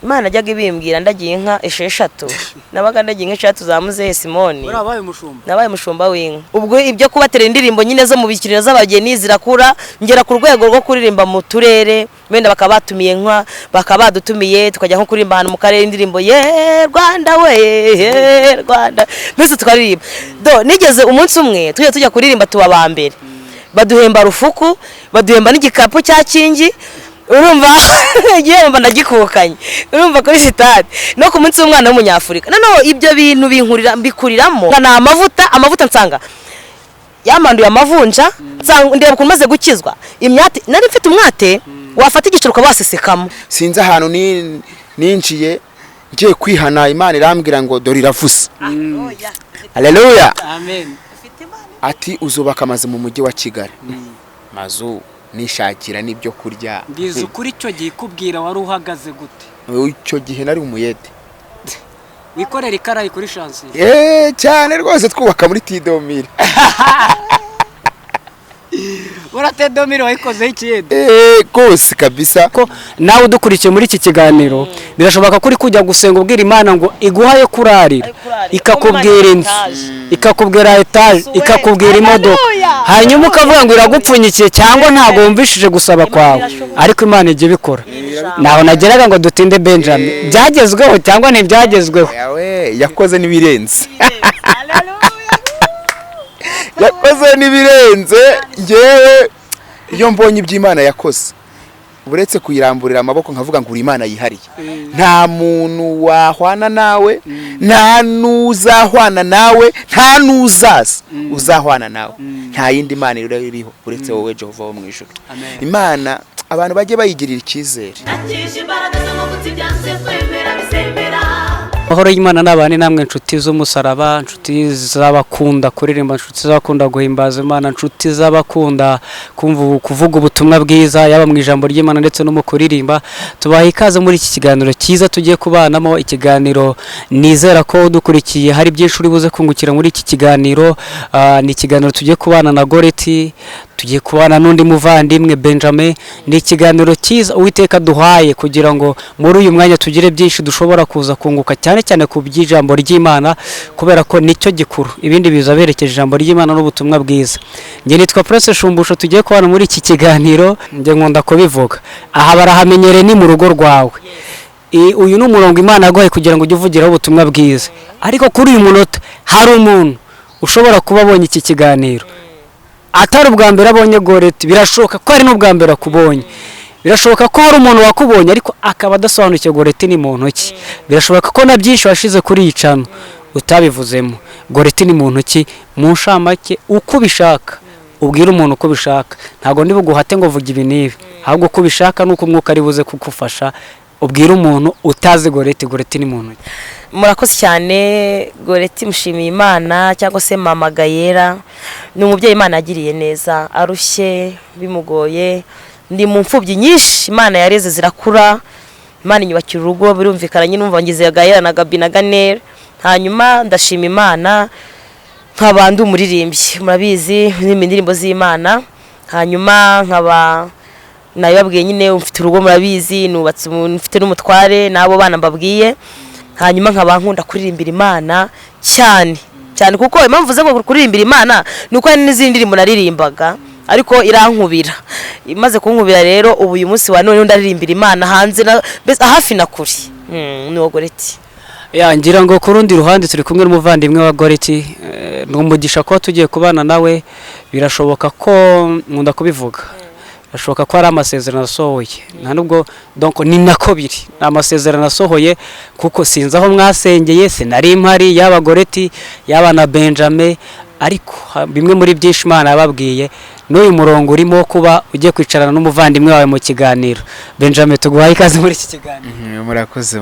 Imana ajyaga ibimbwira ndagiye inka esheshatu nabaga ndagiye inka eshatu za muzehe Simoni nabaye mushumba w'inka ubwo ibyo kubatera indirimbo nyine zo mu bikiriro z'abageni zirakura ngera ku rwego rwo kuririmba mu turere wenda bakabatumiye inka bakabadutumiye tukajya nko kuririmba ahantu mu karere indirimbo ye Rwanda we ye Rwanda mbese tukaririmba nigeze umunsi umwe tujya kuririmba tuba ba mbere baduhemba rufuku baduhemba n'igikapu cya kingi urumva igihe mba ndagikukanye urumva kuri sitade no ku munsi w'umwana w'umunyafurika noneho ibyo bintu bikuriramo na amavuta nsanga yamanduye amavunja ndeba ukuntu maze gukizwa imyate nari mfite umwate wafata igicuruka basesekamo sinzi ahantu ninjiye ngiye kwihana Imana irambwira ngo dore iravuze haleluya amen ati uzubaka amazu mu mujyi wa Kigali mazu nishakira n'ibyo kurya ndize ukuri cyo gihe kubwira wari uhagaze gute icyo gihe nari umuyede wikorera ikarayi kuri chance cyane rwose twubaka muri Tidomire Uratedomire wayikoze ikiyede kose kabisa ko nawe udukurikiye muri iki kiganiro birashoboka kuri kujya gusenga ubwira Imana ngo iguhaye kurarira ikakubwira inzu ikakubwira etage ikakubwira imodoka hanyuma ukavuga ngo iragupfunyikiye cyangwa ntago wumvishije gusaba kwawe ariko Imana ije bikora naho nageraga ngo dutinde Benjamin byagezweho cyangwa ntibyagezweho yakoze nibirenze yakoze nibirenze ngewe iyo mbonye iby'Imana yakoze uretse kuyiramburira amaboko nkavuga ngo uri Imana yihariye nta muntu wahwana nawe nta nuzahwana nawe nta nuzaza uzahwana nawe nta yindi Imana iriho uretse wowe Jehova wo mu ijuru Imana abantu bajye bayigirira icyizere Mahoro y'Imana n'abane namwe inshuti z'umusaraba inshuti z'abakunda kuririmba inshuti z'abakunda guhimbaza Imana inshuti z'abakunda kuvuga ubutumwa bwiza yaba mu ijambo ry'Imana ndetse no mu kuririmba tubaha ikaze muri iki kiganiro cyiza tugiye kubanamo ikiganiro nizera ko dukurikiye hari byinshi uri buze kungukira muri iki kiganiro ni ikiganiro tugiye kubana na Goreti tugiye kubana n'undi muvandimwe Benjamin ni ikiganiro cyiza Uwiteka duhaye kugira ngo muri uyu mwanya tugire byinshi dushobora kuza kunguka cyane ku by'ijambo ry'Imana kubera ko nicyo gikuru ibindi biza berekeje ijambo ry'Imana n'ubutumwa bwiza nge nitwa Prince Shumbusho tugiye kubana muri iki kiganiro nge nkunda kubivuga aha barahamenyere ni mu rugo rwawe uyu ni umurongo Imana yaguhaye kugira ngo ujye uvugiraho ubutumwa bwiza ariko kuri uyu munota hari umuntu ushobora kuba abonye iki kiganiro atari ubwa mbere abonye Goreti birashoboka ko ari n'ubwa mbere akubonye birashoboka ko hari umuntu wakubonye ariko akaba adasobanukiye Goreti ni muntu ki birashoboka ko na byinshi washize kuri yicano utabivuzemo Goreti ni muntu ki mu nshamake uko bishaka ubwira umuntu uko bishaka ntago ndibuguhate ngo vuga ibi nibi ahubwo uko bishaka nuko umwuka ari buze kugufasha ubwira umuntu utazi Goreti ni muntu ki murakoze cyane Goreti mushimiye Imana cyangwa se mama Gayera ni umubyeyi Imana yagiriye neza arushye bimugoye ndi mu mfubyi nyinshi Imana yareze zirakura Imana inyubakira urugo birumvikana nyine umva ngize Gayera na Gabi na Ganel hanyuma ndashima Imana nk'abandi umuririmbyi murabizi n'indirimbo z'Imana hanyuma nkaba nayababwiye nyine ufite urugo murabizi nubatse mfite n'umutware nabo bana mbabwiye hanyuma nkaba nkunda kuririmbira Imana cyane kuko impamvu ze ngo kuririmbira Imana nuko hari n'izindi ndirimbo naririmbaga ariko irankubira imaze kunkubira rero ubu uyu munsi wa none ndaririmbira Imana hanze hafi na kuri ni Goreti ngira ngo ku rundi ruhande turi kumwe n'umuvandimwe wa Goreti n'umugisha ko tugiye kubana nawe birashoboka ko nkunda kubivuga birashoboka ko ari amasezerano asohoye nta nubwo donc ni nako biri amasezerano asohoye kuko sinzi aho mwasengeye sinari impari yaba Goreti yaba na Benjamin ariko bimwe muri byinshi Imana yababwiye n'uyu murongo urimo kuba ugiye kwicarana n'umuvandimwe wawe mu kiganiro Benjamin tuguhaye ikaze muri iki kiganiro murakoze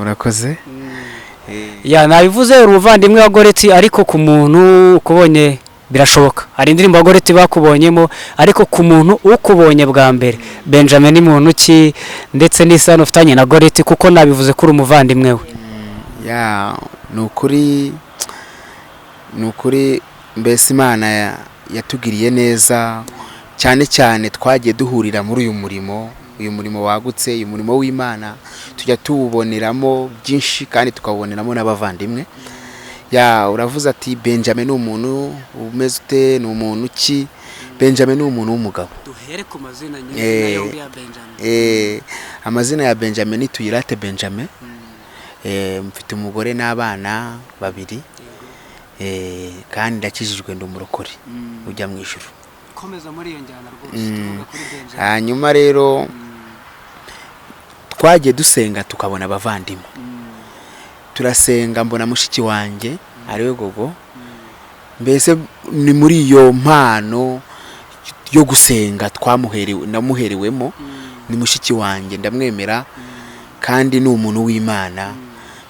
nabivuze umuvandimwe wa Goreti ariko ku muntu ukubonye birashoboka hari indirimbo Goreti bakubonyemo ariko ku muntu ukubonye bwa mbere Benjamin ni muntu ki ndetse n'isano ufitanye na Goreti kuko nabivuze kuri umuvandimwe we ni ukuri mbese Imana yatugiriye neza cyane twagiye duhurira muri uyu murimo uyu murimo wagutse, uyu murimo w'Imana tujya tuwuboneramo byinshi kandi tukaboneramo n'abavandimwe. Uravuze ati Benjamin ni umuntu umeze ute, ni umuntu ki? Benjamin ni umuntu w'umugabo. Duhere ku mazina nyine yombi ya Benjamin. Amazina ya Benjamin ni Tuyirate Benjamin. Mfite umugore n'abana 2. Kandi ndakijijwe ndi umurokore ujya mu ijuru. Komeza muri iyo njyana rwose tuvuga kuri Benjamin. Hanyuma rero twagiye dusenga tukabona abavandimwe. Turasenga mbona mushiki wanjye ariwe gogo. Mbese ni muri iyo mpano yo gusenga namuherewemo, ni mushiki wanjye ndamwemera kandi ni umuntu w'Imana.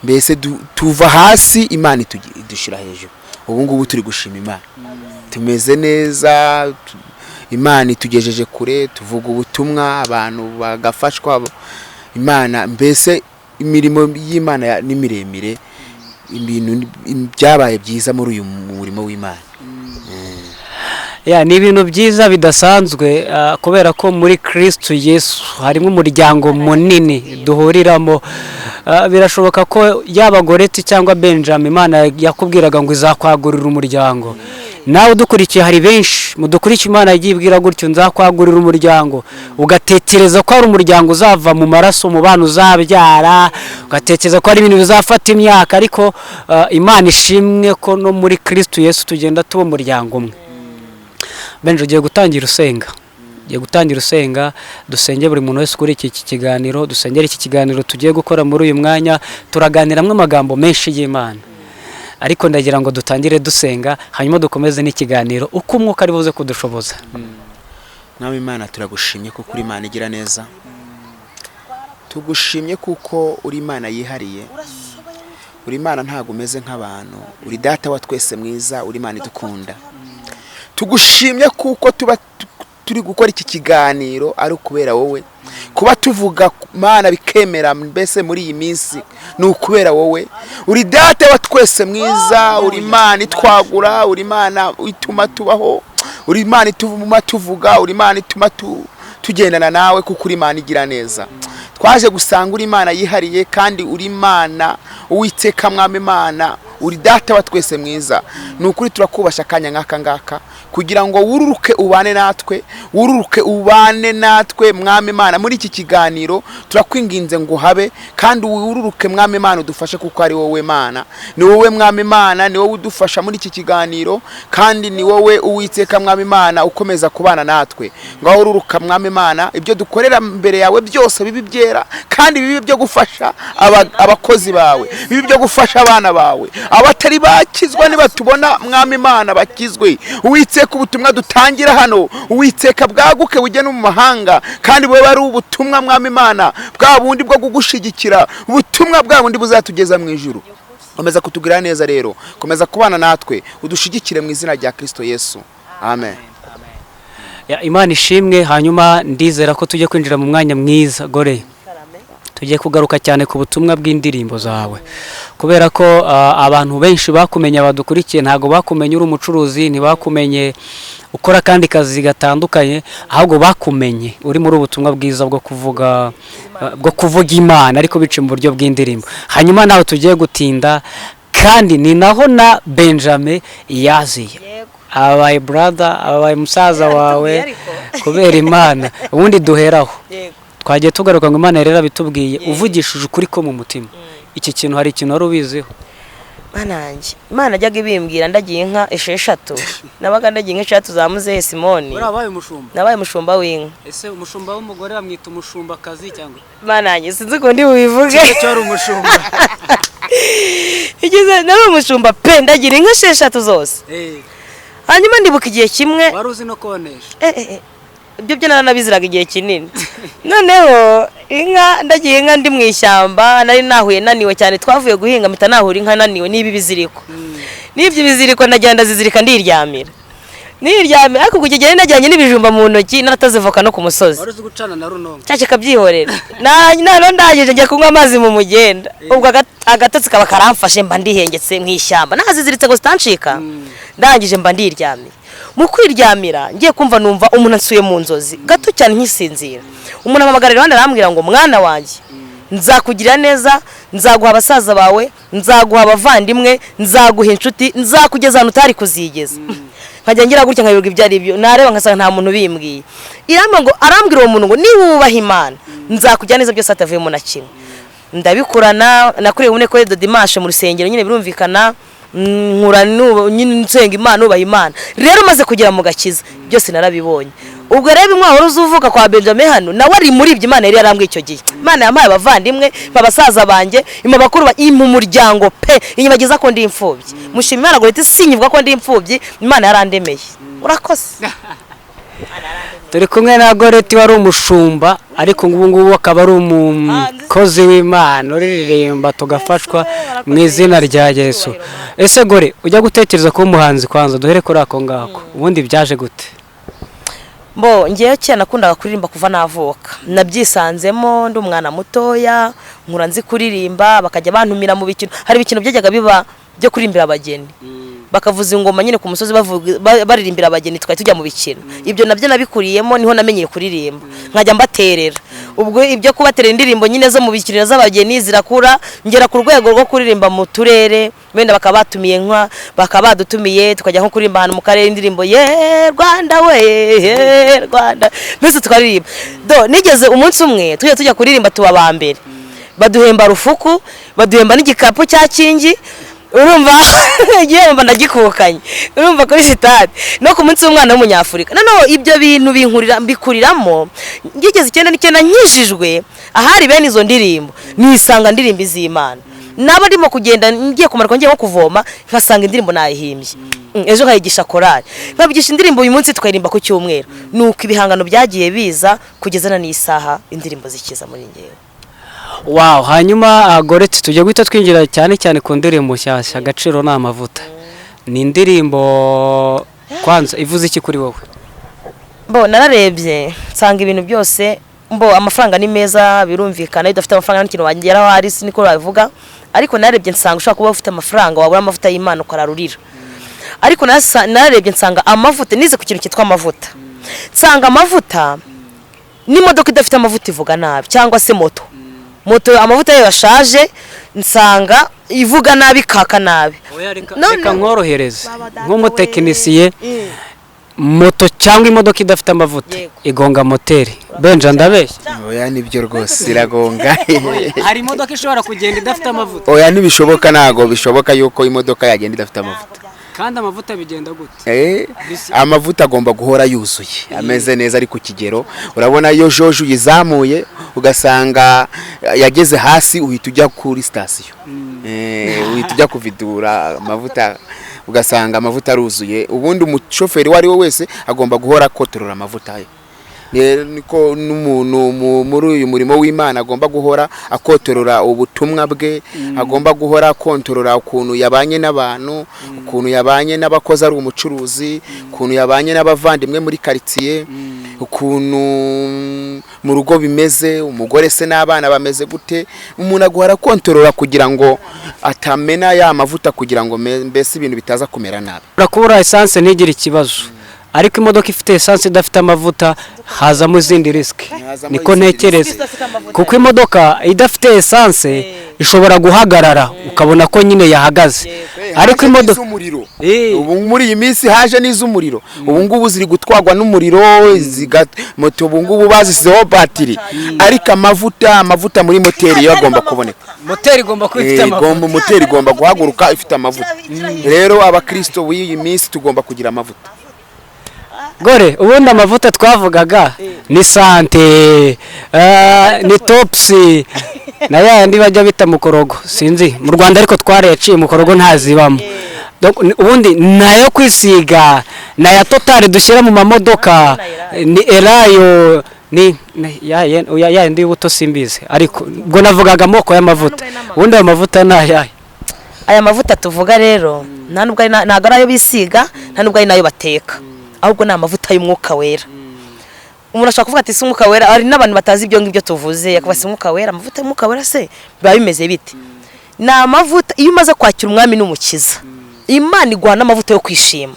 Mbese tuva hasi Imana idushira hejuru. Ubu ngubu turi gushima Imana, tumeze neza, Imana itugejeje kure, tuvuga ubutumwa abantu bagafashwa. Imana mbese imirimo y'Imana ni miremire, ibintu byabaye byiza muri uyu murimo w'Imana. Ni ibintu byiza bidasanzwe kubera ko muri Kristo Yesu harimo umuryango munini duhuriramo. Birashoboka ko yaba Goreti cyangwa Benjamin Imana yakubwiraga ngo izakwagurira umuryango. Nawe udukurikiye hari benshi mudukurikiye Imana yagiye ibwira gutyo, nzakwagurira umuryango. Ugatekereza ko ari umuryango uzava mu maraso mu bana uzabyara, ugatekereza ko ari ibintu bizafata imyaka, ariko Imana ishimwe ko no muri Kristo Yesu tugenda tuba umuryango umwe. Benjo ugiye gutangira usenga. Ugiye gutangira usenga, dusenge buri muntu wese kuri iki kiganiro, dusengera iki kiganiro tugiye gukora muri uyu mwanya, turaganiramwe amagambo menshi y'Imana. Ariko ndagira ngo dutangire dusenga, hanyuma dukomeze n'ikiganiro uko umwuka ari buze kudushoboza. Nawe Imana turagushimye kuko uri Imana igira neza. Tugushimye kuko uri Imana yihariye. Uri Imana ntago umeze nk'abantu. Uri data wa twese mwiza, uri Imana idukunda. Tugushimye kuko tuba turi gukora iki kiganiro ari ukubera wowe. Kuba tuvuga Mana bikemera mbese muri iyi minsi ni ukubera wowe. Uri data wa twese mwiza, uri Imana itwagura, uri Imana ituma tubaho, uri Imana ituma tuvuga, uri Imana ituma tugendana nawe kuko uri Imana igira neza. Twaje gusanga uri Imana yihariye kandi uri Imana Uwiteka Mwami Imana, uri data wa twese mwiza. Nukuri turakubasha kanya nkaka ngaka kugira ngo wururuke ubane natwe, wururuke ubane natwe Mwami Imana muri iki kiganiro. Turakwinginze ngo habe kandi wururuke Mwami Imana udufashe kuko ari wowe Mana. Ni wowe Mwami Imana, ni wowe udufasha muri iki kiganiro kandi ni wowe Uwiteka Mwami Imana ukomeza kubana natwe. Ngaho wururuka Mwami Imana, ibyo dukorera mbere yawe byose bibi byera kandi bibi byo gufasha abakozi bawe, bibi byo gufasha abana bawe, abatari bakizwa nibatubona Mwami Imana bakizwe. Uwiteka ubutumwa dutangira hano, Uwiteka bwaguke bujye no mu mahanga kandi bwe bari ubutumwa Mwami Imana bwa bundi bwo kugushigikira, ubutumwa bwa bundi buzatugeza mu ijuru. Komeza kutugira neza rero, komeza kubana natwe, udushigikire mu izina rya Kristo Yesu. Amen. Imana ishimwe. Hanyuma ndizera ko tujye kwinjira mu mwanya mwiza. Gore, tugiye kugaruka cyane ku butumwa bw'indirimbo zawe, kubera ko abantu benshi bakumenye, abadukurikiye ntago bakumenye uri umucuruzi, ntibakumenye ukora kandi kazi gatandukanye, ahubwo bakumenye uri muri ubutumwa bwiza bwo kuvuga Imana ariko bice mu buryo bw'indirimbo. Hanyuma nawe tugiye gutinda kandi ni naho na Benjamin yaziye. Abaye brother, abaye musaza wawe kubera Imana. Ubundi duheraho. Twagiye tugaruka ngo Imana rero bitubwiye uvugishije ukuri ko mu mutima. Iki kintu hari ikintu wari ubiziho? Manange Imana ajyaga ibimbwira ndagiye inka 6. Nabaga ndagiye inka 6 za Muzehe Simoni. Urabaye umushumba? Nabaye umushumba w'inka. Ese umushumba w'umugore bamwita umushumba kazi cyangwa? Manange sinzi ko ndi bubivuge. Cyo ari umushumba. Igize nari umushumba pe ndagira inka 6 zose. Hanyuma ndibuka igihe kimwe. Wari uzi no konesha? Ibyo byo naranabiziraga igihe kinini. Noneho inka ndagiye inka ndi mu ishyamba, nari nahuye naniwe cyane, twavuye guhinga mpita nahura inka naniwe nibi biziriko. Nibyo biziriko ndagenda zizirika ndiryamira. Ariko kugegera najyanye n'ibijumba mu ntoki naratazivoka no ku musozi. Wari uzi gucana na runonga? Cyaje kabyihorera. Nano ndageje njya kunywa amazi mu mugenda. Ubwo agatotsi kaba karamfashe mba ndihengetse mu ishyamba. Naziziritse ngo zitancika. Ndangije mba ndiryamye. mu kwiryamira ngiye kumva numva umuntu ansuye mu nzozi gato cyane nkisinzira, umuntu amamagara iruhande arambwira ngo mwana wanjye nzakugirira neza, nzaguha abasaza bawe, nzaguha abavandimwe, nzaguha inshuti, nzakugeza ahantu utari kuzigeza. Nkajya ngira gutya nkabivuga ibyo ari byo, nareba nkasanga nta muntu bimbwiye. Arambwira uwo muntu ngo niba wubaha Imana nzakujyana neza byose atavuyemo na kimwe. Ndabikurana, nakuriye ubune ko Dimanche mu rusengero nyine birumvikana, nkura nyine nsenga Imana, ubaha Imana. Rero maze kugera mu gakiza byose narabibonye. Ubwo rero inkwaho uzuvuka kwa Benjamin hano nawe ari muri ibyo Imana yari yarambwiye icyo gihe. Imana yampaye abavandimwe, babasaza banjye, bakuru mu muryango pe, inyibageza ko ndi imfubyi. Mushima Imana ngo sinyivuga ko ndi imfubyi, Imana yarandemeye. Urakoze. turi kumwe na Goreti wari umushumba ariko ngubu akaba ari umukozi w'Imana uririmba tugafashwa mu izina rya Yesu. Ese Gore ujya gutekereza ko umuhanzi kwanza duhere kuri ako ngako ubundi byaje gute? Ngiye cyane nakundaga kuririmba kuva navuka, nabyisanzemo ndi umwana mutoya, nkura nzi kuririmba, bakajya bantumira mu bikino, hari ibikino byajyaga biba byo kurimbira abageni, bakavuza ingoma nyine ku musozi baririmbira abageni, twari tujya mu bikino. Ibyo nabyo nabikuriyemo, niho namenyeye kuririmba, nkajya mbaterera. Ubwo ibyo kubaterera indirimbo nyine zo mu bikino z'abageni zirakura, ngera ku rwego rwo kuririmba mu turere, benda bakabatumiye bakabadutumiye tukajya nko kuririmba ahantu mu karere indirimbo ye Rwanda we ye Rwanda, mbese tukaririmba. Nigeze umunsi umwe tujya kuririmba tuba ba mbere, baduhemba rufuku, baduhemba n'igikapu cya kingi, urumva igihembo ndagikukanye, urumva kuri sitade no ku munsi w'umwana w'umunyafurika. Noneho ibyo bintu bikuriramo, ngigeze 9 nkishijwe ahari bene izo ndirimbo, nisanga ndirimbo iz'Imana. Naba ndimo kugenda ngiye kumaruka ngiye nko kuvoma, nkasanga indirimbo nayihimbye. Ejo nkayigisha korali, nkabigisha indirimbo uyu munsi tukaririmba ku cyumweru. Nuko ibihangano byagiye biza kugeza na n'isaha indirimbo zikiza muri ngewe. Wow, hanyuma Goreti tujye guhita twinjira cyane cyane ku ndirimbo nshyashya Agaciro n'Amavuta. Ni indirimbo kwanza ivuze iki kuri wowe? Nararebye nsanga ibintu byose, amafaranga ni meza birumvikana, idafite amafaranga n'ikintu wangeraho ari niko bavuga, ariko narebye nsanga ushaka kuba ufite amafaranga wabura amavuta y'Imana ukararurira. Ariko narebye nsanga amavuta, nize ku kintu cyitwa amavuta, nsanga amavuta n'imodoka idafite amavuta ivuga nabi, cyangwa se moto amavuta yayo yashaje nsanga ivuga nabi kaka nabi. Reka nkorohereze nk'umutekinisiye, moto cyangwa imodoka idafite amavuta igonga moteri. Benja ndabeshya? Oya nibyo rwose iragonga. Hari imodoka ishobora kugenda idafite amavuta? Oya nibishoboka, nago bishoboka yuko imodoka yagenda idafite amavuta. Kandi amavuta bigenda gute? Amavuta agomba guhora yuzuye, ameze neza ari ku kigero. Urabona iyo jojo yizamuye ugasanga yageze hasi, uhita ujya kuri station, uhita ujya kuvidura amavuta, ugasanga amavuta aruzuye. Ubundi umushoferi wari we wese agomba guhora kotorora amavuta ye. Niko n'umuntu muri uyu murimo w'Imana agomba guhora akotorora ubutumwa bwe, agomba guhora kontorora ukuntu yabanye n'abantu, ukuntu yabanye n'abakozi ari umucuruzi, ukuntu yabanye n'abavandimwe muri quartier, ukuntu mu rugo bimeze, umugore se n'abana bameze gute. Umuntu aguhora kontorora kugira ngo atamena ya mavuta, kugira ngo mbese ibintu bitaza kumera nabi. Urakubura essence ntigire ikibazo, ariko imodoka ifite essence idafite amavuta hazamo izindi risk. Niko ntekereza, kuko imodoka idafite essence ishobora guhagarara ukabona ko nyine yahagaze. Ariko imodoka ubu muri iyi minsi haje n'iz'umuriro, ubu ngubu ziri gutwagwa n'umuriro, moto ubu ngubu bazisizeho batiri. Ariko amavuta muri moteri yo agomba kuboneka. Moteri igomba kwifita amavuta, moteri igomba guhaguruka ifite amavuta. Rero abakristo b'iyi minsi tugomba kugira amavuta. Gore, ubundi amavuta twavugaga ni sante, ni topsi, na yandi bajya bita mukorogo, sinzi mu Rwanda ariko twareciye mukorogo ntazibamo. Ubundi nayo kwisiga, na ya totali dushyira mu mamodoka, ni erayo, ni ya ndi buto simbize, ariko ubwo navugaga amoko y'amavuta. Ubundi amavuta nayaye? Aya mavuta tuvuga rero ntabwo ari ayo bisiga, ntabwo ari nayo bateka, ahubwo ni amavuta y'umwuka wera. Umuntu ashaka kuvuga ati si umwuka wera, ari n'abantu batazi ibyo ngibyo tuvuze, yakabase umwuka wera. Amavuta y'umwuka wera se biba bimeze bite? Ni amavuta iyo umaze kwakira umwami n'umukiza, Imana iguha n'amavuta yo kwishima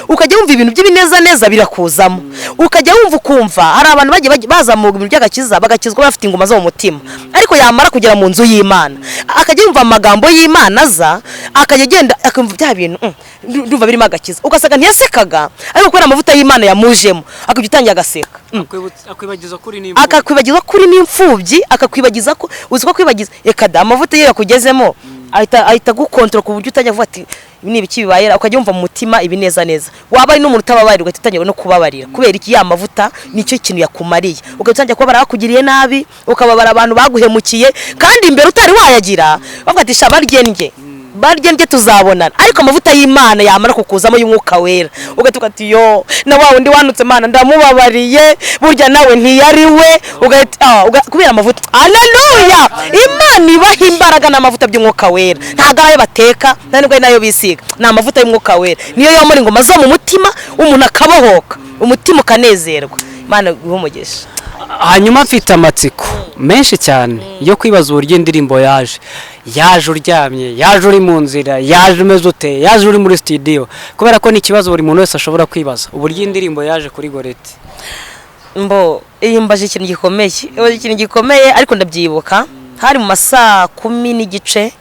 ukajya wumva ibintu by'ibineza neza birakuzamo ukajya wumva ukumva hari abantu bagiye bazamuka ibintu by'agakiza bagakizwa bafite ingoma zo mu mutima ariko yamara kugera mu nzu y'Imana akajya yumva amagambo y'Imana aza akajya agenda akumva bya bintu ndumva birimo agakiza ugasanga ntiyasekaga ariko kubera amavuta y'Imana yamujemo akajya utangiye agaseka akakwibagiza kuri n'imfubyi akakwibagiza ko uzi ko kwibagiza reka da amavuta ye yakugezemo ahita gukontrola ku buryo utajya vuga ati ibi ibiki bibayera ukajya wumva mu mutima ibineza neza waba ari n'umuntu utababarira ugahita utangira no kubabarira kubera iki ya mavuta nicyo kintu yakumariye ugahita utangira kubabara bakugiriye nabi ukababara abantu baguhemukiye kandi imbere utari wayagira bavuga ati sha barye tuzabonana ariko amavuta y'Imana yamara kukuzamo y'umwuka wera ugahita ati yo na wa wundi wanutse Imana ndamubabariye burya nawe ntiyari we ugahita kubera amavuta haleluya Imana ibaha imbaraga n'amavuta by'umwuka wera ntago ayo bateka ntabwo nayo bisiga na amavuta y'umwuka wera niyo yomora ingoma zo mu mutima umuntu akabohoka umutima ukanezerwa Imana guhumugisha. Hanyuma mfite amatsiko menshi cyane yo kwibaza uburyo indirimbo yaje uryamye, yaje uri mu nzira, yaje umeze ute, yaje uri muri studio, kubera ko ni ikibazo buri muntu wese ashobora kwibaza uburyo indirimbo yaje kuri Goreti. Mbaje ikintu gikomeye ariko ndabyibuka hari mu masaa 10 n'igice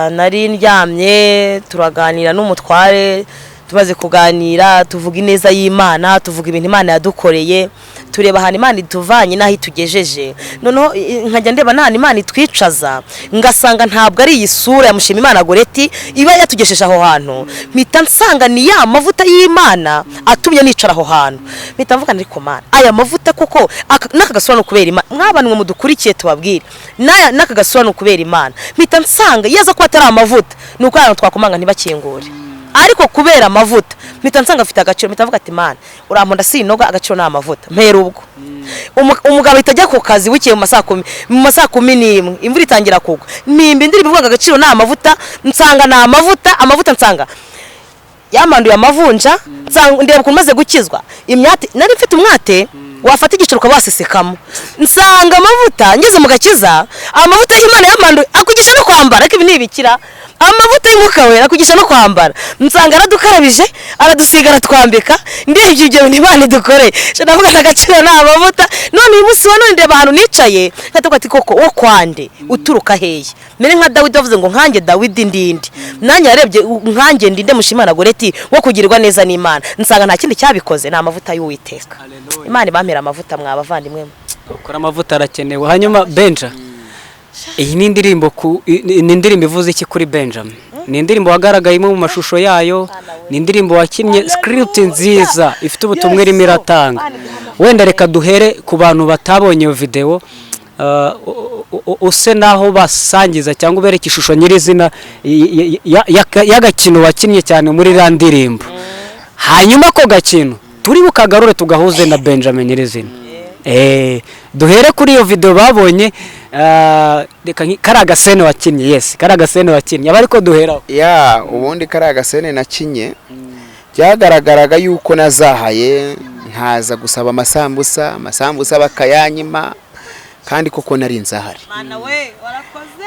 nari ndyamye turaganira n'umutware tumaze kuganira tuvuga ineza y'Imana tuvuga ibintu Imana yadukoreye tureba ahantu Imana ituvanye naho itugejeje noneho nkajya ndeba n'ahantu Imana itwicaza ngasanga ntabwo ari iyi sura ya mushima Imana Goreti iba yatugesheje aho hantu mpita nsanga ni ya mavuta y'Imana atumye nicara aho hantu mpita mvuga ariko Mana aya mavuta koko n'aka gasura no kubera Imana mwabana mwe mudukurikiye tubabwire n'aka gasura no kubera Imana mpita nsanga yaza ko atari amavuta nuko abantu twakomanga ntibakingure ariko kubera amavuta mpita nsanga afite agaciro mpita mvuga ati Mana uramponda sinoga agaciro na amavuta mpera ubwo umugabo itajya ku kazi wikiye mu masaa 11 imvura itangira kugwa nimba ndiri bivuga agaciro na amavuta nsanga na amavuta nsanga yamanduye amavunja ndeba kumaze gukizwa imyate nari mfite umwate wafata igicuruka basesekamo nsanga amavuta ngeze mu gakiza amavuta y'Imana yamanduye akugisha no kwambara ariko ibi nibikira amavuta y'umwuka wera akugisha no kwambara nsanga aradukarabije aradusigara twambika ndebye ibyo Imana idukore ndavuga agaciro na amavuta none uyu munsi none ndeba ahantu nicaye nkatuka ati koko wo kwande uturuka heye mere nka Dawidi avuze ngo nkanjye Dawidi ndindi nanjye yarebye nkanjye ndinde mushimana Goreti wo kugirirwa neza n'Imana nsanga nta kindi cyabikoze na amavuta y'Uwiteka Imana ibamira amavuta mwabavandimwe ukora amavuta arakenewe. Hanyuma Benja iyi ni indirimbo ivuze iki kuri Benjamin? Ni indirimbo wagaragayemo mu mashusho yayo, ni indirimbo wakinnye script nziza ifite ubutumwa irimo iratanga. Wenda reka duhere ku bantu batabonye iyo video use naho basangiza cyangwa ubereka ishusho nyirizina y'agakino wakinnye cyane muri iriya ndirimbo, hanyuma ko gakino turi bukagarure tugahuze na Benjamin nyirizina. Duhere kuri iyo video babonye karaga sene wakinnye. Yes, karaga sene wakinnye abari ko duheraho. Ubundi karaga sene nakinye byagaragaraga yuko nazahaye nkaza gusaba amasambusa bakayanyima kandi koko nari nzahare.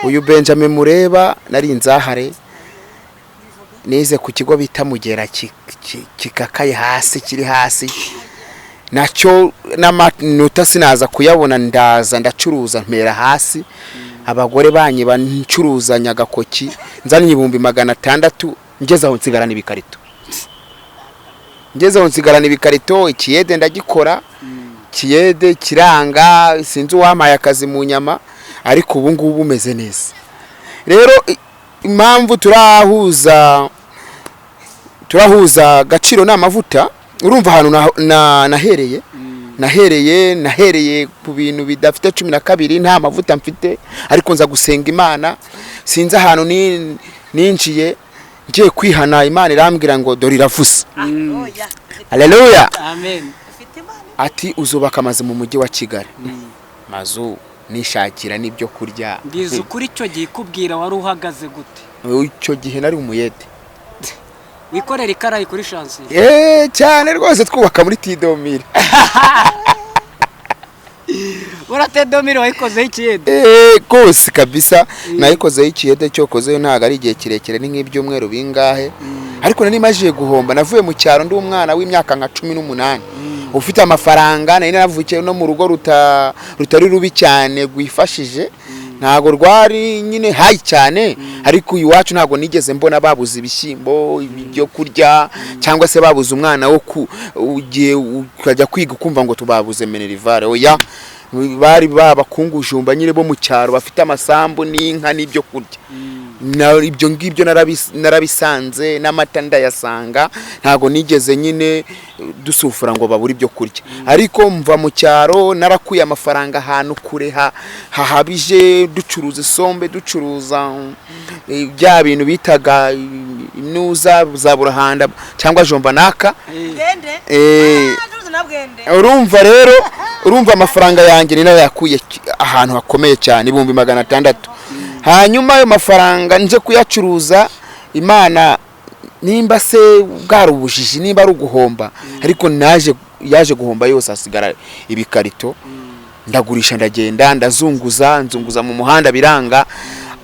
Uyu Benjamin mureba nari nzahare nize ku kigo bita Mugera kikakaye hasi kiri hasi nacyo n'amanota sinaza kuyabona ndaza ndacuruza mpera hasi abagore banyi bancuruzanya agakoki nzanye 600 ngezaho nsigarana ibikarito ikiyede ndagikora kiyede kiranga sinzi uwamaye akazi mu nyama ariko ubu ngubu umeze neza. Rero impamvu turahuza gaciro n'amavuta urumva hano nahereye ku bintu bidafite 12 nta mavuta mfite ariko nza gusenga Imana sinzi ahantu ninjiye ngiye kwihana Imana irambwira ngo dore iravuze. Haleluya, amen. Ati uzubaka amazu mu mujyi wa Kigali mazu nishakira n'ibyo kurya. Ndize ukuri cyo gihe kubwira wari uhagaze gute? Icyo gihe nari umuyede wikorera ikarayi kuri chance cyane rwose twubaka muri Tidomire. uratedomira wayikozeho ikiyede kose kabisa nayikozeho ikiyede cyo kozeyo ntago ari igihe kirekire ni nk'ibyumweru bingahe ariko nari majiye guhomba navuye mu cyaro ndi umwana w'imyaka nka 18 ufite amafaranga nari navukiye no mu rugo rutari rubi cyane gwifashije ntago rwari nyine hayi cyane ariko iwacu ntago nigeze mbona babuze ibishyimbo ibyo kurya cyangwa se babuze umwana wo ugiye ukajya kwiga kumva ngo tubabuze minerivare oya bari babakungujumba nyine bo mu cyaro bafite amasambu n'inka n'ibyo kurya ibyo ngibyo narabisanze n'amata ndayasanga ntago nigeze nyine dusufura ngo babura ibyo kurya ariko mva mu cyaro narakuye amafaranga ahantu kure hahabije ducuruza isombe ducuruza bya bintu bitaga inuza za burahanda cyangwa jomba naka urumva amafaranga yanjye ni nayo yakuye ahantu hakomeye cyane 600 hanyuma ayo mafaranga nje kuyacuruza Imana nimba se bwarubujiji nimba ari uguhomba ariko yaje guhomba yose asigara ibikarito ndagurisha ndagenda nzunguza mu muhanda biranga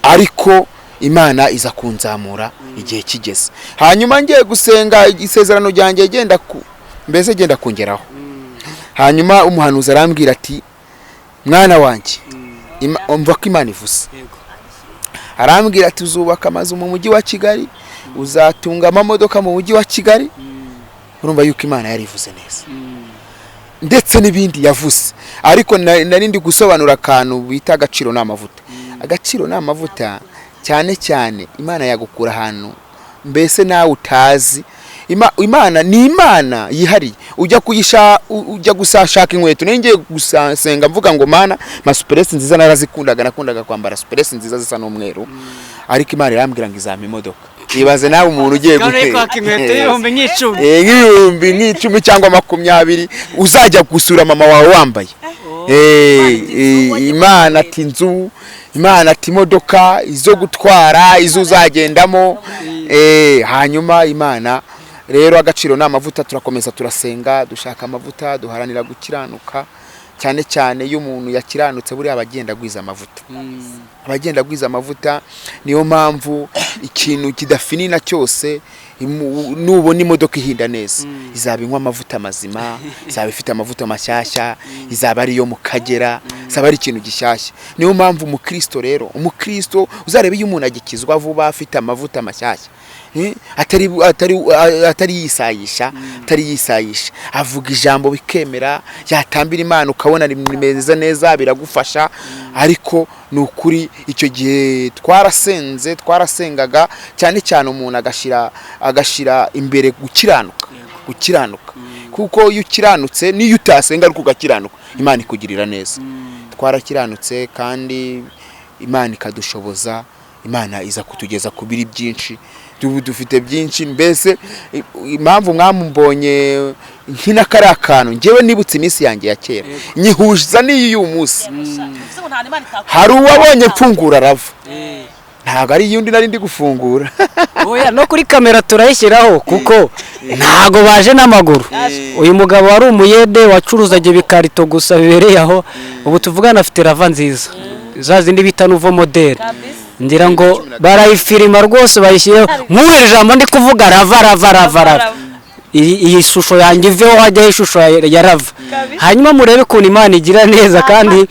ariko Imana iza kunzamura igihe kigeze hanyuma ngiye gusenga isezerano ryanjye genda kongeraho hanyuma umuhanuzi arambwira ati mwana wanjye umva ko Imana ivuze arambwira ati uzubaka amazu mu mujyi wa Kigali uzatunga amamodoka mu mujyi wa Kigali urumva yuko Imana yarivuze neza ndetse n'ibindi yavuze ariko narindi gusobanura akantu bita agaciro n'amavuta agaciro n'amavuta cyane cyane Imana yagukura ahantu mbese nawe utazi Imana ni Imana yihari ujya gusashaka inkweto nenge gusenga mvuga ngo Mana masuperesi nziza nakundaga kwambara superesi nziza zisa n'umweru ariko Imana irambwira ngo izama imodoka ibaze nawe umuntu ugiye kwaka inkweto y'ibihumbi nk'icumi cyangwa 20 uzajya gusura mama wawe wambaye Imana ati inzu Imana ati imodoka izo gutwara izo uzagendamo hanyuma Imana rero agaciro n'amavuta turakomeza turasenga dushaka amavuta duharanira gukiranuka cyane cyane iyo umuntu yakiranutse buri abagenda gwiza amavuta niyo mpamvu ikintu kidafinina cyose nubona imodoka ihinda neza izaba inywa amavuta mazima izaba ifite amavuta mashyashya izaba ari yo mu Kagera izaba ari ikintu gishyashya niyo mpamvu umukristo uzarebe iyo umuntu agikizwa vuba afite amavuta mashyashya atari yisayisha avuga ijambo bikemera yatambira Imana ukabona rimeze neza biragufasha ariko nukuri icyo gihe twarasengaga cyane umuntu agashira imbere gukiranuka kuko iyo ukiranutse niyo utasenga ariko ugakiranuka Imana ikugirira neza twarakiranutse kandi Imana ikadushoboza Imana iza kutugeza ku biri byinshi dufite byinshi mbese impamvu mwamubonye nkina karakantu ngewe nibutse iminsi yanjye ya kera nyihuza n'iy'uyu munsi hari uwabonye mfungura arava ntago ari yundi nari ndi gufungura oya no kuri kamera turayishyiraho kuko ntago baje n'amaguru uyu mugabo wari umuyede wacuruzaga ibikarito gusa bibereye aho ubu tuvugana afite rava nziza zazindi bita nuvo model ngira ngo barayifirima rwose bayishyireho nk'uri jambo ndi kuvuga rava iyi shusho yanjye iveho hajyaho ishusho ya rava hanyuma murebe ukuntu Imana igira neza kandi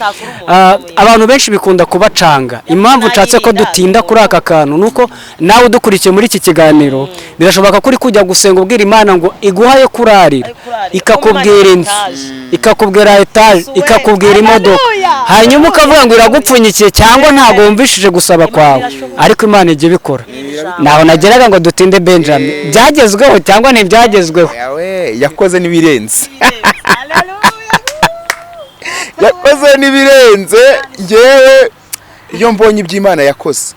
abantu benshi bikunda kubacanga impamvu nshatse ko dutinda kuri aka kantu nuko nawe udukurikiye muri iki kiganiro birashoboka kuri kujya gusenga ubwira Imana ngo iguhaye kurarira ikakubwira inzu ikakubwira etaje ikakubwira imodoka hanyuma ukavuga ngo iragupfunyikiye cyangwa ntabwo wumvishije gusaba kwawe ariko Imana ijye bikora naho nageraga ngo dutinde Benjamin byagezweho cyangwa ntibyagezweho yakoze n'ibirenze yakoze n'ibirenze ngewe iyo mbonye iby'Imana yakoze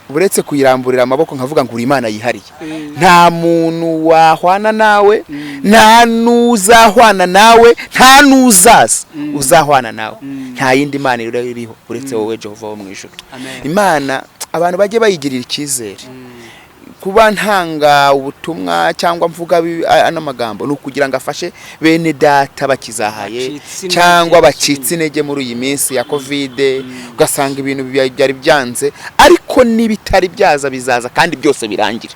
uretse kuyiramburira amaboko nkavuga ngo uri Imana yihariye nta muntu wahwana nawe nta nuzahwana nawe nta nuzaza uzahwana nawe nta yindi Imana iriho uretse wowe Jehova wo mu ijuru Imana abantu bajye bayigirira icyizere kuba ntanga ubutumwa cyangwa mvuga ano magambo ni ukugira ngo afashe bene data bakizahaye cyangwa bacitse intege muri iyi minsi ya covid, ugasanga ibintu byari byanze, ariko n'ibitari byaza bizaza kandi byose birangira.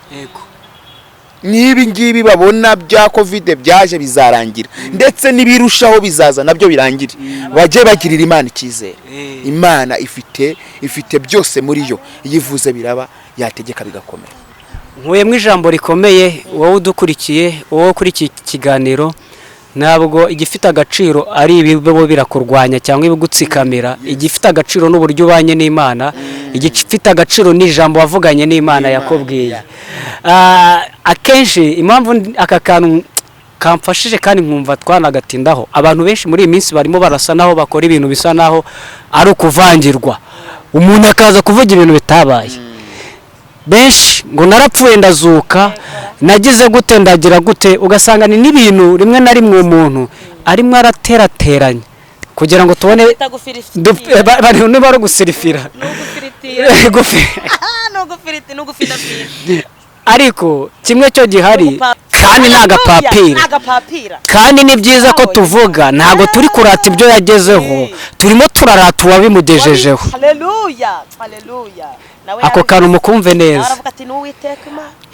Nibi ngibi babona bya covid byaje bizarangira, ndetse n'ibirushaho bizaza nabyo birangira. Baje bagirira Imana icyizere. Imana ifite byose muri yo, yivuze biraba, yategeka bigakomera. Nkuyemo ijambo rikomeye, wowe udukurikiye, wowe kuri iki kiganiro, ntabwo igifite agaciro ari ibibo birakurwanya cyangwa ibigutsikamira. Igifite agaciro n'uburyo ubanye n'Imana, igifite agaciro n'ijambo wavuganye n'Imana yakubwiye. Akenshi impamvu aka kantu kamfashije kandi nkumva twanagatindaho, abantu benshi muri iyi minsi barimo barasa naho bakora ibintu bisa naho ari ukuvangirwa, umuntu akaza kuvuga ibintu bitabaye. Benshi ngo narapfuye ndazuka, nagize gute ndagira gute, ugasanga ni n'ibintu rimwe na rimwe umuntu arimo araterateranya kugira ngo tubone bari gusirifira ariko kimwe cyo gihari kandi n'agapapira, kandi ni byiza ko tuvuga, ntago turi kurata ibyo yagezeho, turimo turarata uwabimugejejeho. Ako kantu mukumve neza,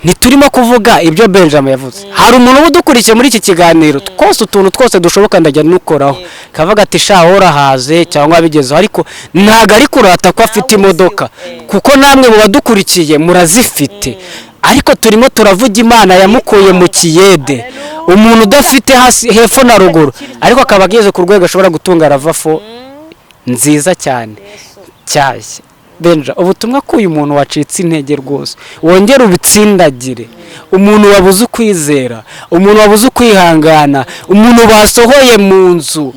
ntiturimo kuvuga ibyo Benjamin yavuze. Hari umuntu udukurikiye muri iki kiganiro, twose utuntu twose dushoboka ndajya nukoraho, kavuga ati sha horahaze cyangwa abigezeho, ariko ntago ari kurata ko afite imodoka, kuko namwe mu badukurikiye murazifite. Ariko turimo turavuga Imana yamukuye mu kiyede, umuntu udafite hasi hepfo na ruguru, ariko akaba ageze ku rwego ashobora gutunga ravafo nziza cyane cyashya. Benja, ubutumwa ko uyu muntu wacitse intege rwose, wongera ubitsindagire. Umuntu wabuze ukwizera, umuntu wabuze ukwihangana, umuntu basohoye mu nzu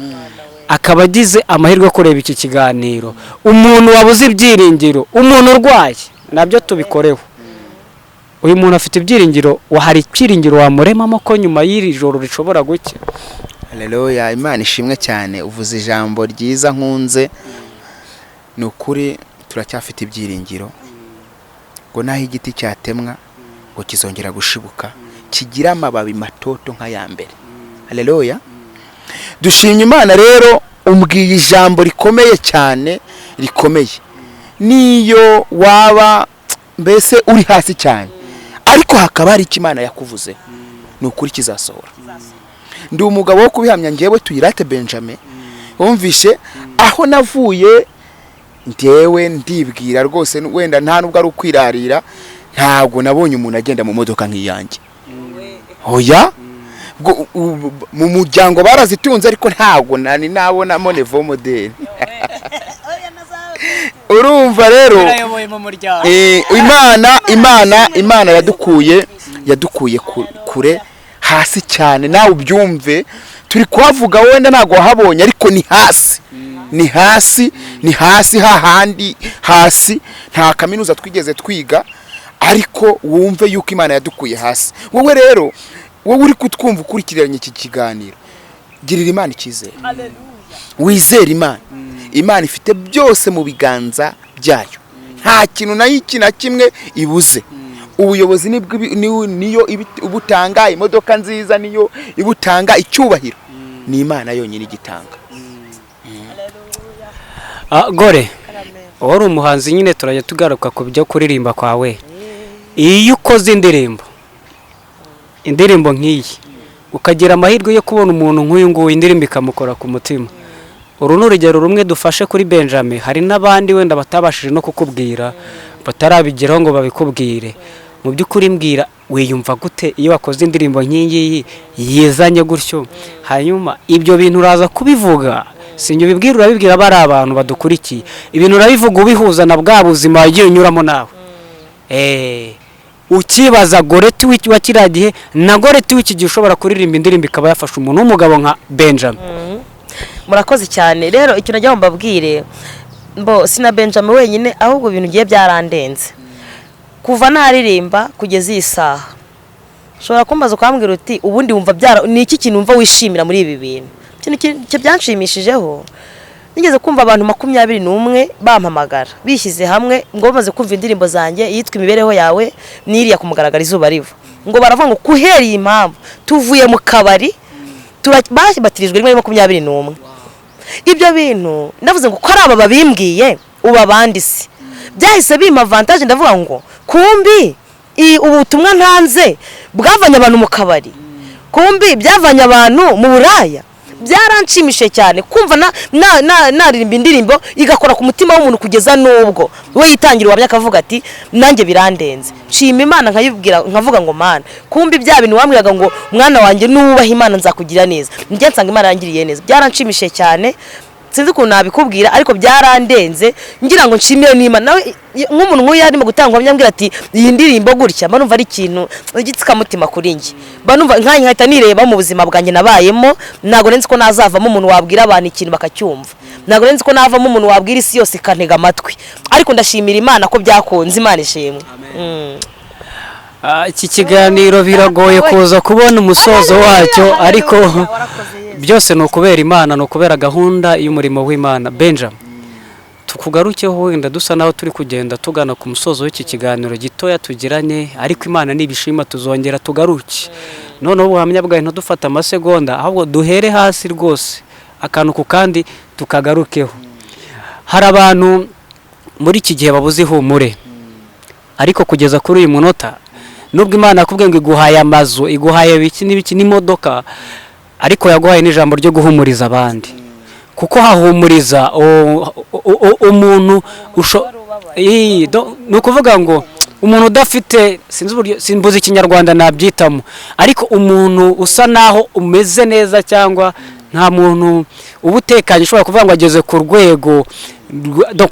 akaba agize amahirwe yo kureba iki kiganiro, umuntu wabuze ibyiringiro, umuntu urwaye, nabyo tubikoreho. Uyu muntu afite ibyiringiro, hari ibyiringiro wamuremamo ko nyuma y'iri joro rishobora gucya. Haleluya, Imana ishimwe cyane. Uvuze ijambo ryiza nkunze, ni ukuri turacyafite ibyiringiro ngo naho igiti cyatemwa ngo kizongera gushibuka, kigira amababi matoto nk'aya mbere. Haleluya. Dushimye Imana rero, umbwiye ijambo rikomeye cyane, rikomeye. Niyo waba mbese uri hasi cyane, ariko hakaba hari Imana yakuvuze, ni ukuri kizasohora. Ndi umugabo wo kubihamya, ngewe Tuyirate Benjamin, wumvishe aho navuye ndewe ndibwira rwose, wenda nta nubwo ari ukwirarira, ntabwo nabonye umuntu agenda mu modoka nk'iyanjye. Oya, mu muryango barazitunze, ariko ntabwo nani nabonamo Nevo model. Urumva rero Imana yadukuye kure hasi cyane, nawe ubyumve. Turi kuhavuga wenda ntago wahabonye, ariko ni hasi hahandi hasi, nta kaminuza twigeze twiga, ariko wumve yuko Imana yadukuye hasi. Wowe rero, wowe uri kutwumva ukurikiranye iki kiganiro, girira Imana icyizere, wizere Imana. Imana ifite byose mu biganza byayo, nta kintu na kimwe ibuze. Ubuyobozi niyo ubutanga, imodoka nziza niyo ibutanga, icyubahiro ni Imana yonyine igitanga. Gore, uri umuhanzi nyine, turajya tugaruka ku byo kuririmba kwawe. Iyo ukoze indirimbo nk'iyi, ukagira amahirwe yo kubona umuntu nk'uyu nguyu, indirimbo ikamukora ku mutima, uru ni urugero rumwe dufashe kuri Benjamin. Hari n'abandi wenda batabashije no kukubwira, batarabigeraho ngo babikubwire. Mu by'ukuri mbwira, wiyumva gute iyo wakoze indirimbo nk'iyi yizanye gutyo, hanyuma ibyo bintu uraza kubivuga, sinjye ubibwira, urabibwira bari abantu badukurikiye, ibintu urabivuga ubihuza na bwa buzima wagiye unyuramo nawe. Ukibaza Goreti wa kiriya gihe na Goreti w'iki gihe ushobora kuririmba indirimbo ikaba yafasha umuntu w'umugabo nka Benjamin. Murakoze cyane. Rero icyo najya mbabwire, sina Benjamin wenyine, ahubwo ibintu giye byarandenze. Kuva naririmba kugeza iyi saha, ushobora kumbaza ukambwira uti ubundi wumva ni iki kintu wumva wishimira muri ibi bintu? Ikintu byanshimishijeho nigeze kumva abantu 21 bampamagara bishyize hamwe ngo bamaze kumva indirimbo zanjye yitwa imibereho yawe n'iriya kumugaragara izuba riva, ngo baravuga ngo kuhera iyi mpamvu tuvuye mu kabari bashibatirijwe rimwe 21. Ibyo bintu ndavuze ngo ko ari aba babimbwiye uba bandisi byahise bima avantage, ndavuga ngo kumbi ubutumwa ntanze bwavanye abantu mu kabari, kumbi byavanye abantu mu buraya. Byaranshimishije cyane kumva naririmba indirimbo igakora ku mutima w'umuntu kugeza nubwo we yitangira uwamya akavuga ati nanjye birandenze. Nshima Imana nkayibwira nkavuga ngo Mana, kumbi bya bintu wambwiraga ngo mwana wanjye nubaha Imana nzakugira neza, njye nsanga Imana yangiriye neza. Byaranshimishije cyane, sinzi ukuntu nabikubwira ariko byarandenze, ngira ngo nshimire n'Imana. Nawe nk'umuntu nk'uyu yarimo gutanga ambwira ati iyi ndirimbo gutya, mba numva ari ikintu igitsika mutima kuri njye, mba numva nkahita nireba mu buzima bwanjye nabayemo. Ntago nenzi ko nazavamo umuntu wabwira abantu ikintu bakacyumva, ntago nenzi ko navamo umuntu wabwira isi yose ikantega amatwi, ariko ndashimira Imana ko byakunze. Imana ishimwe. Iki kiganiro biragoye kuza kubona umusozo wacyo, ariko byose ni ukubera Imana, ni ukubera gahunda y'umurimo w'Imana. Benjamin, tukugarukeho wenda dusa naho turi kugenda tugana ku musozo w'iki kiganiro gitoya tugiranye, ariko Imana nibishima tuzongera tugaruke. Noneho ubuhamya bwawe ntudufata amasegonda, ahubwo duhere hasi rwose akantu ku kandi tukagarukeho. Hari abantu muri iki gihe babuze ihumure, ariko kugeza kuri uyu munota nubwo Imana yakubwiye ngo iguhaye amazu, iguhaye ibiki n'imodoka, ariko yaguhaye n'ijambo ryo guhumuriza abandi, kuko hahumuriza umuntu ni ukuvuga ngo umuntu udafite, simbuze ikinyarwanda nabyitamo, ariko umuntu usa naho umeze neza cyangwa nta muntu uba utekanye ushobora kuvuga ngo ageze ku rwego,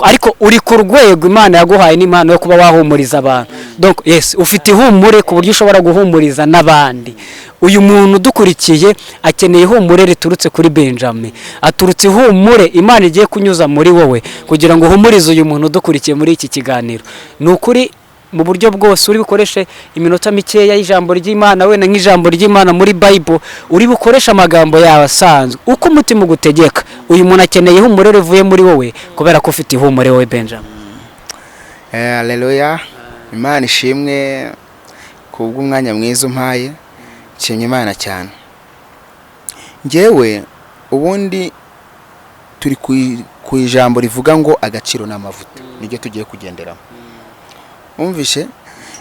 ariko uri ku rwego Imana yaguhaye n'impano yo kuba wahumuriza abantu. Donc yes, ufite ihumure ku buryo ushobora guhumuriza n'abandi. Uyu muntu dukurikiye akeneye ihumure riturutse kuri Benjamin, aturutse ihumure Imana igiye kunyuza muri wowe kugira ngo uhumurize uyu muntu dukurikiye muri iki kiganiro. Ni ukuri mu buryo bwose uri bukoreshe iminota mikeya y'ijambo ry'Imana, wenda nk'ijambo ry'Imana muri Bible uri bukoresha amagambo yawe asanzwe uko umutima ugutegeka. Uyu muntu akeneye ihumure rivuye muri wowe kubera ko ufite ihumure wowe Benjamin. Haleluya. Imana ishimwe kubw'umwanya mwiza umpaye, nshimye Imana cyane. Ngewe ubundi turi ku ijambo rivuga ngo agaciro n'amavuta, niryo tugiye kugenderamo. Umvishe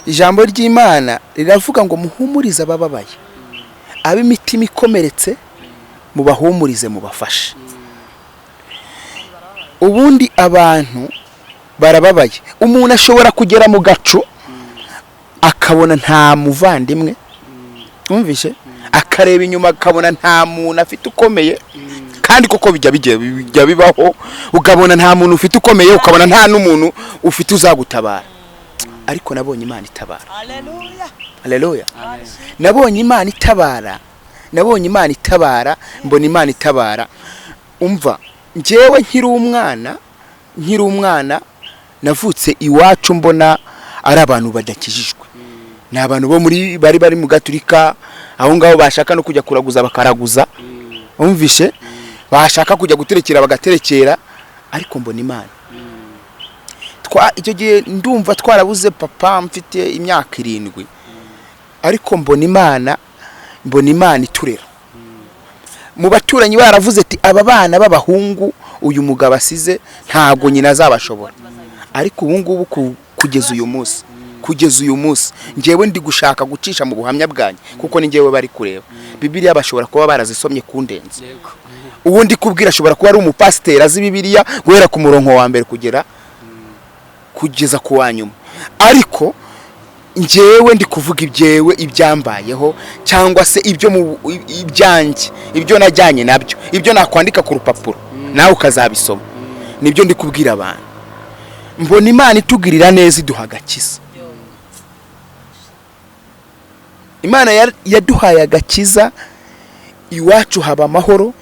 ijambo ry'Imana riravuga ngo muhumurize abababaye, ab'imitima ikomeretse mubahumurize mubafashe. Ubundi abantu barababaye, umuntu ashobora kugera mu gacu akabona nta muvandimwe, umvishe, akareba inyuma akabona nta muntu afite ukomeye, kandi koko bijya bibaho, ukabona nta muntu ufite ukomeye, ukabona nta n'umuntu ufite uzagutabara. Ariko nabonye Imana itabara. Haleluya. Haleluya. Nabonye Imana itabara. Nabonye Imana itabara, mbona Imana itabara. Umva, njewe nkiri umwana navutse iwacu mbona ari abantu badakijijwe. Ni abantu bo muri bari mu Gaturika, aho ngaho bashaka no kujya kuraguza bakaraguza. Umvishe, bashaka kujya guterekera bagaterekera, ariko mbona Imana. Icyo gihe ndumva twarabuze papa mfite imyaka 7, ariko mbona Imana iturera. Mu baturanyi baravuze ati aba bana b'abahungu uyu mugabo asize ntago nyina azabashobora, ariko ubu ngubu kugeza uyu munsi ngewe ndi gushaka gucisha mu buhamya bwanjye, kuko ni ngewe bari kureba. Bibiliya bashobora kuba barazisomye kundenze, ubundi kubwira ashobora kuba ari umupasiteri azi Bibiliya guhera ku murongo wa mbere kugeza ku wanyuma, ariko ngewe ndi kuvuga ibyambayeho, cyangwa se ibyo najyanye nabyo, ibyo nakwandika ku rupapuro nawe ukazabisoma, nibyo ndi kubwira abantu. Mbona Imana itugirira neza, iduha agakiza. Imana yaduhaye agakiza, iwacu haba amahoro,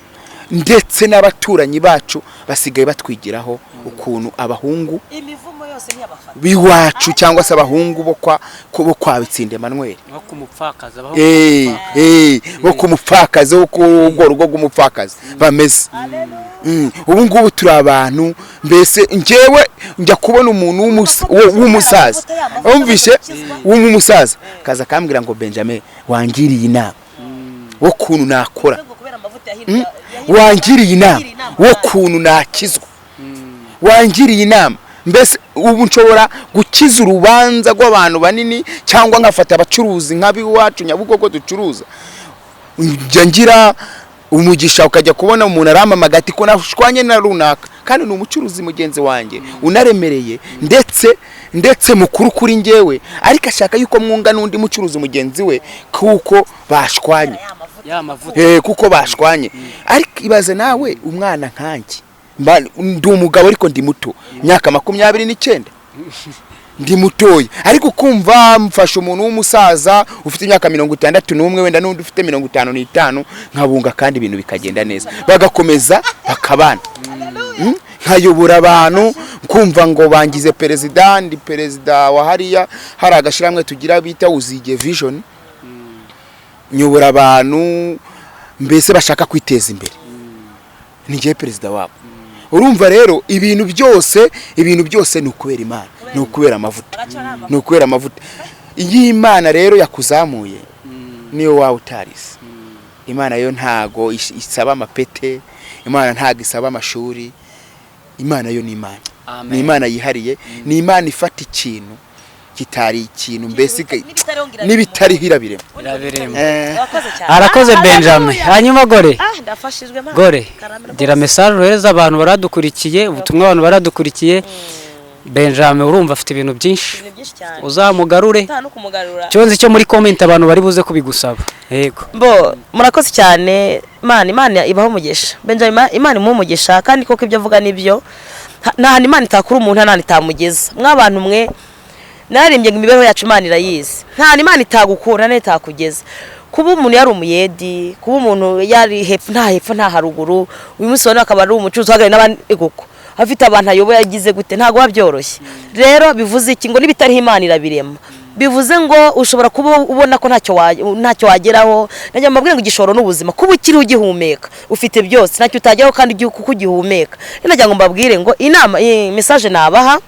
ndetse n'abaturanyi bacu basigaye batwigiraho ukuntu abahungu imivumo yose ntiyabafata biwacu cyangwa se abahungu bo kwa Bitsinde Emmanuel nko kumupfakaza bo kumupfakaza wo ku rugo rw'umupfakazi bameze. Ubu ngubu turi abantu mbese njyewe njya kubona umuntu w'umusaza umvishe w'umusaza kaza kambwira ngo Benjamin wangiriye inama wo kuntu nakora, wangiriye inama wo kuntu nakizwa, wangiriye inama mbese ubu nshobora gukiza urubanza rw'abantu banini cyangwa nkafata abacuruzi nk'abiwacu Nyabugogo ducuruza njya ngira umugisha ukajya kubona umuntu aramamagati ko nashwanye na runaka kandi ni umucuruzi mugenzi wanjye unaremereye ndetse mukuru kuri njyewe ariko ashaka yuko mwunga n'undi mucuruzi mugenzi we kuko bashwanye kuko bashwanye. Ariko ibaze nawe umwana nkanjye ndi umugabo ariko ndi muto imyaka 29 ndi mutoya ariko kumva mfasha umuntu w'umusaza ufite imyaka 61 wenda n'undi ufite 55 nkabunga kandi ibintu bikagenda neza bagakomeza bakabana. Nkayobora abantu kumva ngo bangize perezida wa hariya hari agashiramwe tugira bita uzige vision nyobora abantu mbese bashaka kwiteza imbere nije perezida wabo. Urumva rero ibintu byose ni ukubera Imana, ni ukubera amavuta, iyi Imana rero yakuzamuye niyo wawe utarise. Imana yo ntago isaba amapete, Imana ntago isaba amashuri, Imana yo ni Imana. Ni Imana yihariye, ni Imana ifata ikintu kitari ikintu mbese n'ibitari hirabiremo. Arakoze Benjamin. Hanyuma gore gira message rohereza abantu baradukurikiye, ubutumwa abantu baradukurikiye. Benjamin urumva afite ibintu byinshi uzamugarure cyonzi cyo muri comment abantu bari buze kubigusaba. Yego murakoze cyane. Imana ibaho umugisha Benjamin, Imana imumugisha kandi koko ibyo avuga nibyo. Nta Imana itakura umuntu nta itamugeza. Mwabantu mwe naririmbye imibereho yacu Imana irayizi. Nta Imana itagukura n'itakugeza. Kuba umuntu yari umuyedi, kuba umuntu yari hepfo nta haruguru, uyu munsi wone akaba ari umucuruzi uhagaye n'abandi guko afite abantu ayoboye yagize gute ntago babyoroshye. Rero bivuze iki ngo nibitari Imana irabirema, bivuze ngo ushobora kuba ubona ko ntacyo wageraho. Najya mbabwira ngo igishoro n'ubuzima kuba ukiri ugihumeka ufite byose ntacyo utageraho kandi kuko ugihumeka. Najya ngo mbabwire ngo inama message nabaha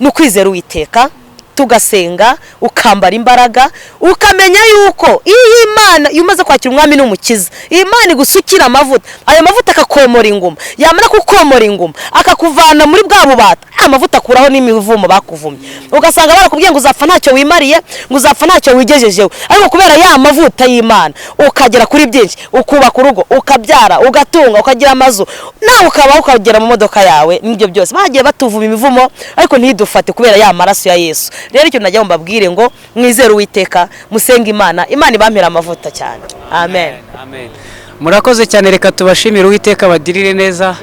n'ukwizera Uwiteka tugasenga ukambara imbaraga ukamenya yuko iyi Imana yumaze kwakira umwami n'umukiza. Imana igusukira amavuta, ayo mavuta akakomora inguma, yamara kukomora inguma akakuvana muri bwa bubata amavuta akuraho n'imivumo bakuvumye. Ugasanga barakubwiye ngo uzapfa ntacyo wimariye, ngo uzapfa ntacyo wigejejeho, ariko kubera ya mavuta y'Imana ukagera kuri byinshi, ukubaka urugo, ukabyara, ugatunga, ukagira amazu, nawe ukagera mu modoka yawe. Nibyo byose bagiye batuvuma imivumo ariko ntidufate kubera ya maraso ya Yesu. Rero icyo najya mbabwire ngo mwizere Uwiteka, musenga Imana ibampera amavuta cyane. Amen. Murakoze cyane, reka tubashimire Uwiteka badirire neza.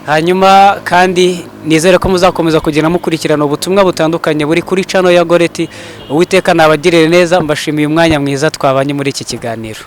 Hanyuma kandi nizere ko muzakomeza kugenda mukurikirana ubutumwa butandukanye buri kuri channel ya Goreti. Uwiteka nabadirire neza, mbashimiye umwanya mwiza twabanye muri iki kiganiro.